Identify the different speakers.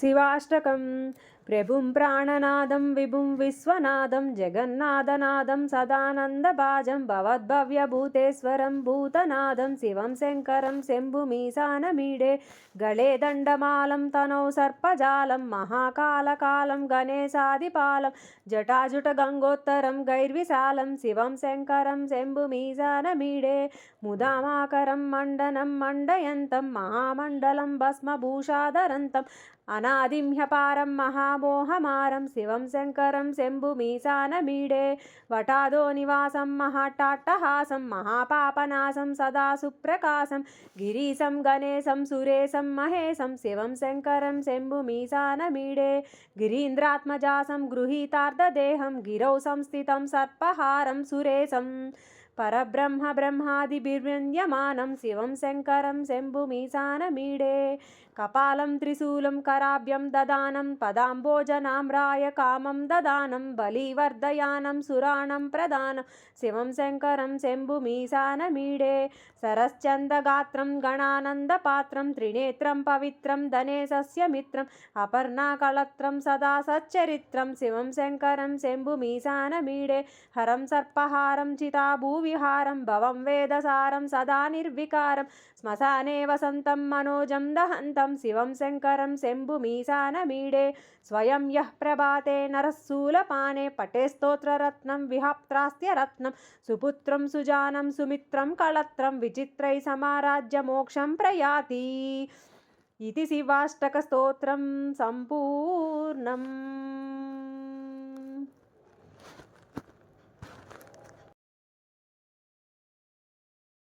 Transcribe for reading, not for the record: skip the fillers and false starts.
Speaker 1: శివాష్టకం. ప్రభుం ప్రాణనాదం విభుం విశ్వనాదం జగన్నాథనాదం సదానందభాజం భవద్భవ్యభూతేశ్వరం భూతనాదం శివం శంకరం శంభుమీశానమీడే గళే దండమాలం తనౌ సర్పజాలం మహాకాలకాలం గణేశాదిపాలం జటాజుట గంగోత్తరం గైర్విశాలం శివం శంకరం శంభుమీశానమీడే ముదామాకరం మండనం మండయంతం మహామండలం భస్మభూషాధరంతం అనాదిం హ్యపారం మహామోహమారం శివం శంకరం శంభుమీశానమీడే వటాదో నివాసం మహాట్టాట్టహాసం మహాపాపనాశం సదా సుప్రకాశం గిరీశం గణేశం సురేశం మహేశం శివం శంకరం శంభుమీశానమీడే గిరీంద్రాత్మజాసం గృహీతార్ధదేహం గిరౌ సంస్థితం సర్పహారం సురేశం పరబ్రహ్మ బ్రహ్మాదిభిర్వంద్యమానం శివం శంకరం శంభుమీశానమీడే కపాలం త్రిశూలం కరాభ్యం దదానం పదాంబోజనామ్రాయ కామం దదానం బలివర్ధయానం సురాణం ప్రదానం శివం శంకరం శంభుమీశానమీడే సరశ్చందగాత్రం గణానందపాత్రం త్రినేత్రం పవిత్రం ధనేశస్య మిత్రం అపర్ణాకళత్రం సదా సచ్చరిత్రం శివం శంకరం శంభుమీశానమీడే హరం సర్పహారం చితాభూవిహారం భవం వేదసారం సదా నిర్వికారం శ్మశానే వసంతం మనోజం దహంతం శివం శంకరం శంభుమీశానమీడే స్వయం యః ప్రభాతే నరస్సూలపానే పటే స్తోత్రరత్నం విహాప్త్రాస్త్యరత్నం సుపుత్రం సుజానం సుమిత్రం కళత్రం విచిత్రై సమారాజ్య మోక్షం ప్రయాతి. ఇది శివాష్టక స్తోత్రం సంపూర్ణం.